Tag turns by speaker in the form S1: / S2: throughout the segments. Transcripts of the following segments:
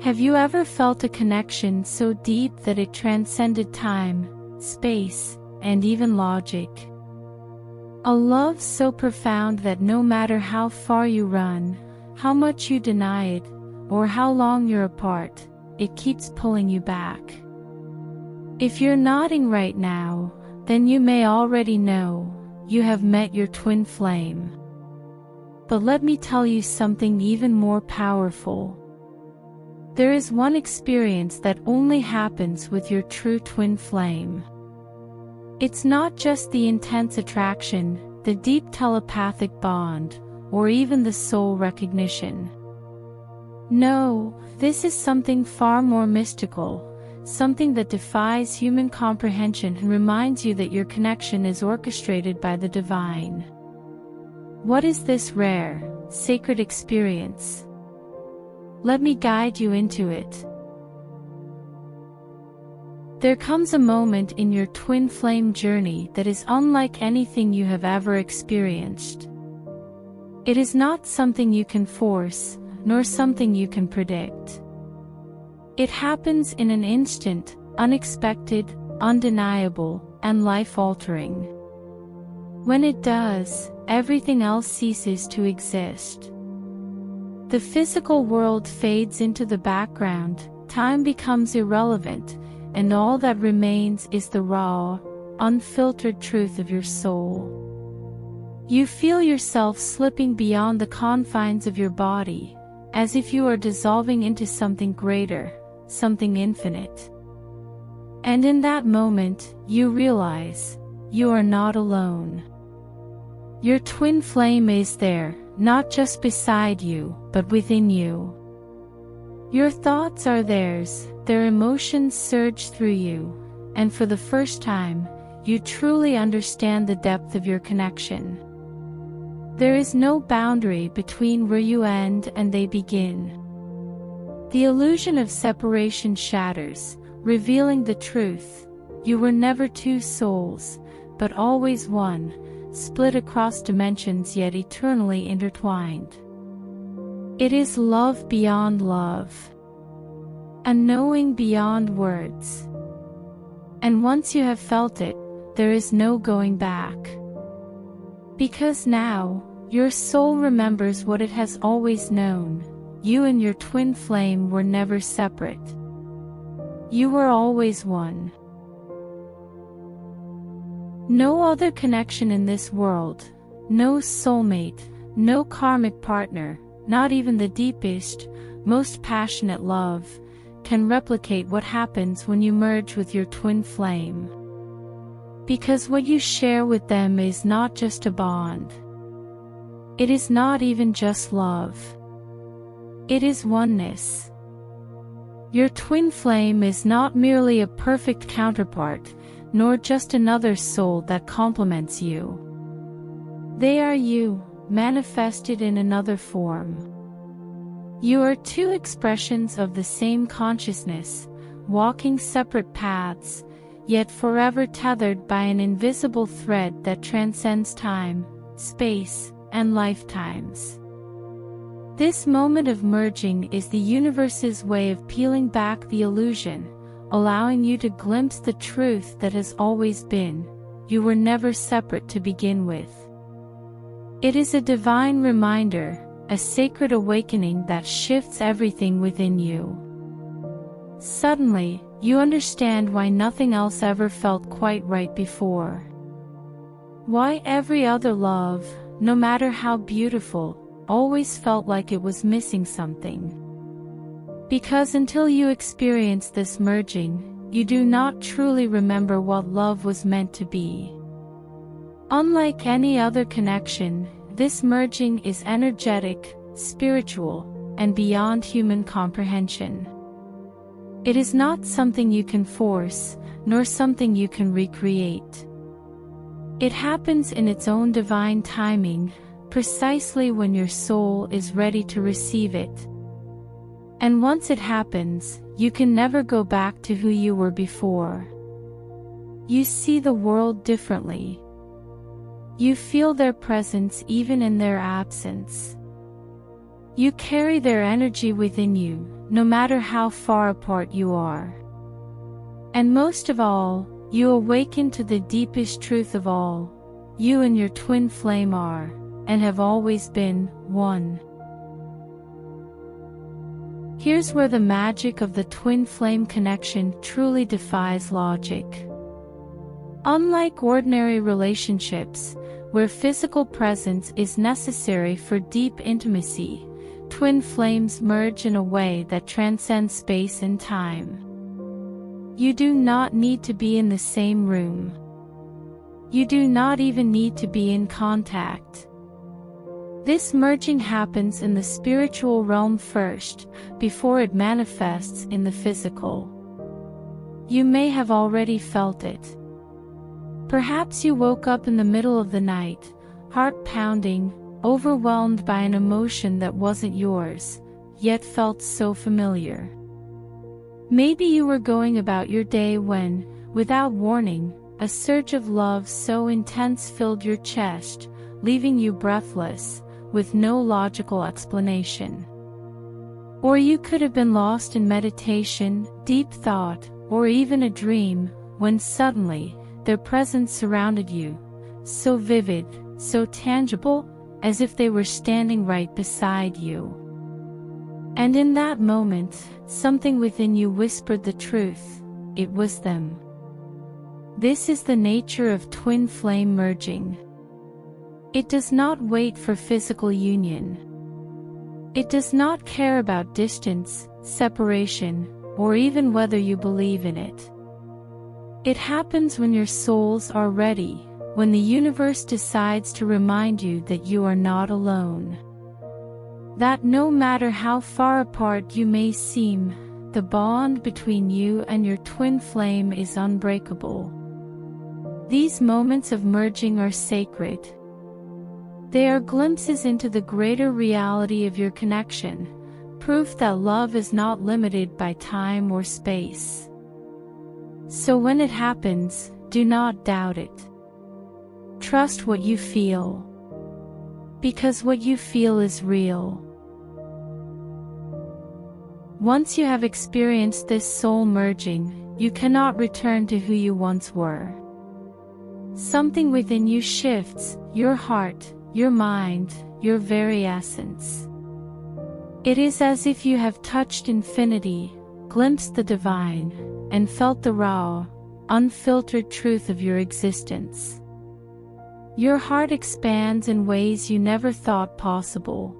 S1: Have you ever felt a connection so deep that it transcended time, space, and even logic? A love so profound that no matter how far you run, how much you deny it, or how long you're apart, it keeps pulling you back. If you're nodding right now, then you may already know you have met your twin flame. But let me tell you something even more powerful. There is one experience that only happens with your true twin flame. It's not just the intense attraction, the deep telepathic bond, or even the soul recognition. No, this is something far more mystical, something that defies human comprehension and reminds you that your connection is orchestrated by the divine. What is this rare, sacred experience? Let me guide you into it. There comes a moment in your twin flame journey that is unlike anything you have ever experienced. It is not something you can force, nor something you can predict. It happens in an instant, unexpected, undeniable, and life-altering. When it does, everything else ceases to exist. The physical world fades into the background, time becomes irrelevant, and all that remains is the raw, unfiltered truth of your soul. You feel yourself slipping beyond the confines of your body, as if you are dissolving into something greater, something infinite. And in that moment, you realize, you are not alone. Your twin flame is there, not just beside you, but within you. Your thoughts are theirs, their emotions surge through you, and for the first time, you truly understand the depth of your connection. There is no boundary between where you end and they begin. The illusion of separation shatters, revealing the truth. You were never two souls, but always one, split across dimensions yet eternally intertwined. It is love beyond love. A knowing beyond words. And once you have felt it, there is no going back. Because now, your soul remembers what it has always known. You and your twin flame were never separate. You were always one. No other connection in this world, no soulmate, no karmic partner, not even the deepest, most passionate love, can replicate what happens when you merge with your twin flame. Because what you share with them is not just a bond. It is not even just love. It is oneness. Your twin flame is not merely a perfect counterpart, nor just another soul that complements you. They are you, manifested in another form. You are two expressions of the same consciousness, walking separate paths, yet forever tethered by an invisible thread that transcends time, space, and lifetimes. This moment of merging is the universe's way of peeling back the illusion, allowing you to glimpse the truth that has always been. You were never separate to begin with. It is a divine reminder, a sacred awakening that shifts everything within you. Suddenly, you understand why nothing else ever felt quite right before. Why every other love, no matter how beautiful, always felt like it was missing something. Because until you experience this merging, you do not truly remember what love was meant to be. Unlike any other connection, this merging is energetic, spiritual, and beyond human comprehension. It is not something you can force, nor something you can recreate. It happens in its own divine timing, precisely when your soul is ready to receive it. And once it happens, you can never go back to who you were before. You see the world differently. You feel their presence even in their absence. You carry their energy within you, no matter how far apart you are. And most of all, you awaken to the deepest truth of all. You and your twin flame are, and have always been, one. Here's where the magic of the twin flame connection truly defies logic. Unlike ordinary relationships, where physical presence is necessary for deep intimacy, twin flames merge in a way that transcends space and time. You do not need to be in the same room. You do not even need to be in contact. This merging happens in the spiritual realm first, before it manifests in the physical. You may have already felt it. Perhaps you woke up in the middle of the night, heart pounding, overwhelmed by an emotion that wasn't yours, yet felt so familiar. Maybe you were going about your day when, without warning, a surge of love so intense filled your chest, leaving you breathless, with no logical explanation. Or you could have been lost in meditation, deep thought, or even a dream, when suddenly, their presence surrounded you, so vivid, so tangible, as if they were standing right beside you. And in that moment, something within you whispered the truth: it was them. This is the nature of twin flame merging. It does not wait for physical union. It does not care about distance, separation, or even whether you believe in it. It happens when your souls are ready, when the universe decides to remind you that you are not alone. That no matter how far apart you may seem, the bond between you and your twin flame is unbreakable. These moments of merging are sacred. They are glimpses into the greater reality of your connection, proof that love is not limited by time or space. So when it happens, do not doubt it. Trust what you feel. Because what you feel is real. Once you have experienced this soul merging, you cannot return to who you once were. Something within you shifts, your heart, your mind, your very essence. It is as if you have touched infinity, glimpsed the divine, and felt the raw, unfiltered truth of your existence. Your heart expands in ways you never thought possible.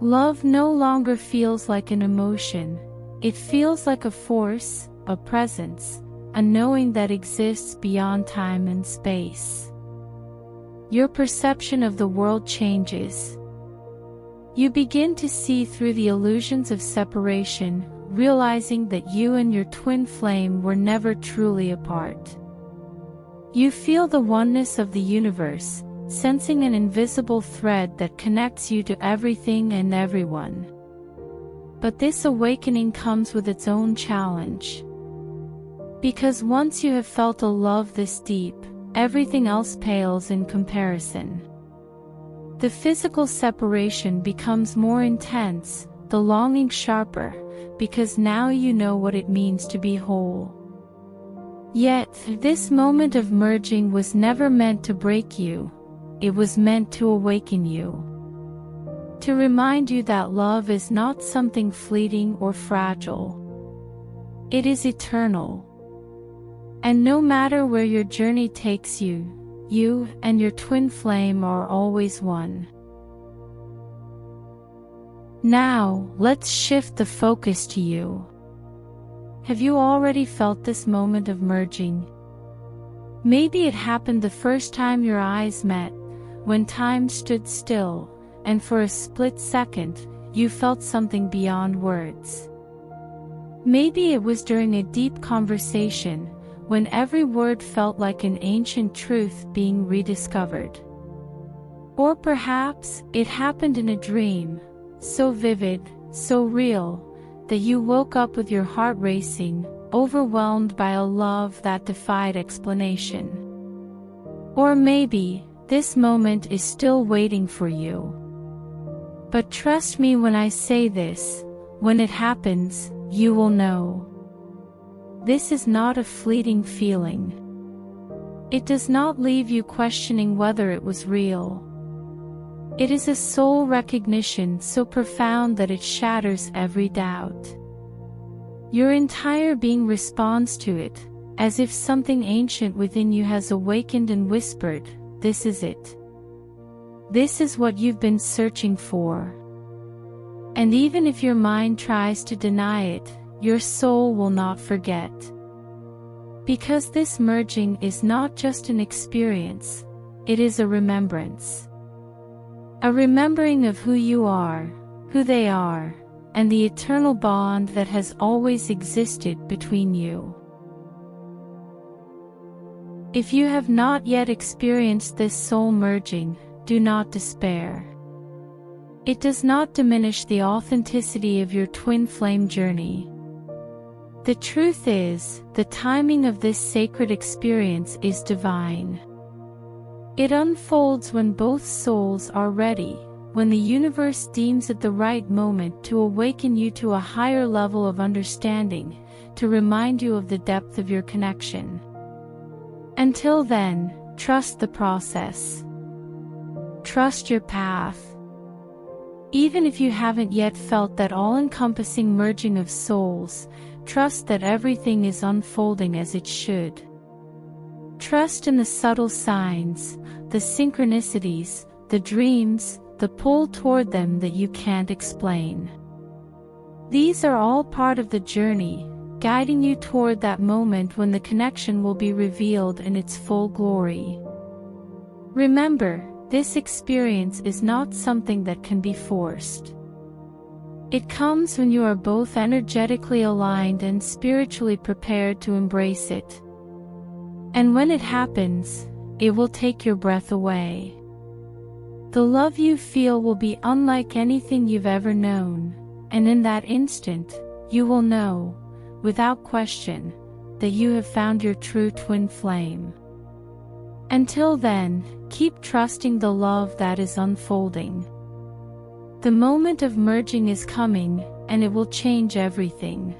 S1: Love no longer feels like an emotion, it feels like a force, a presence, a knowing that exists beyond time and space. Your perception of the world changes. You begin to see through the illusions of separation, realizing that you and your twin flame were never truly apart. You feel the oneness of the universe, sensing an invisible thread that connects you to everything and everyone. But this awakening comes with its own challenge. Because once you have felt a love this deep, everything else pales in comparison. The physical separation becomes more intense, the longing sharper, because now you know what it means to be whole. Yet, this moment of merging was never meant to break you, it was meant to awaken you. To remind you that love is not something fleeting or fragile. It is eternal. And no matter where your journey takes you, you and your twin flame are always one. Now, let's shift the focus to you. Have you already felt this moment of merging? Maybe it happened the first time your eyes met, when time stood still, and for a split second, you felt something beyond words. Maybe it was during a deep conversation, when every word felt like an ancient truth being rediscovered. Or perhaps, it happened in a dream, so vivid, so real, that you woke up with your heart racing, overwhelmed by a love that defied explanation. Or maybe, this moment is still waiting for you. But trust me when I say this, when it happens, you will know. This is not a fleeting feeling. It does not leave you questioning whether it was real. It is a soul recognition so profound that it shatters every doubt. Your entire being responds to it, as if something ancient within you has awakened and whispered, "This is it. This is what you've been searching for." And even if your mind tries to deny it, your soul will not forget. Because this merging is not just an experience, it is a remembrance. A remembering of who you are, who they are, and the eternal bond that has always existed between you. If you have not yet experienced this soul merging, do not despair. It does not diminish the authenticity of your twin flame journey. The truth is, the timing of this sacred experience is divine. It unfolds when both souls are ready, when the universe deems it the right moment to awaken you to a higher level of understanding, to remind you of the depth of your connection. Until then, trust the process. Trust your path. Even if you haven't yet felt that all-encompassing merging of souls, trust that everything is unfolding as it should. Trust in the subtle signs, the synchronicities, the dreams, the pull toward them that you can't explain. These are all part of the journey, guiding you toward that moment when the connection will be revealed in its full glory. Remember, this experience is not something that can be forced. It comes when you are both energetically aligned and spiritually prepared to embrace it. And when it happens, it will take your breath away. The love you feel will be unlike anything you've ever known, and in that instant, you will know, without question, that you have found your true twin flame. Until then, keep trusting the love that is unfolding. The moment of merging is coming, and it will change everything.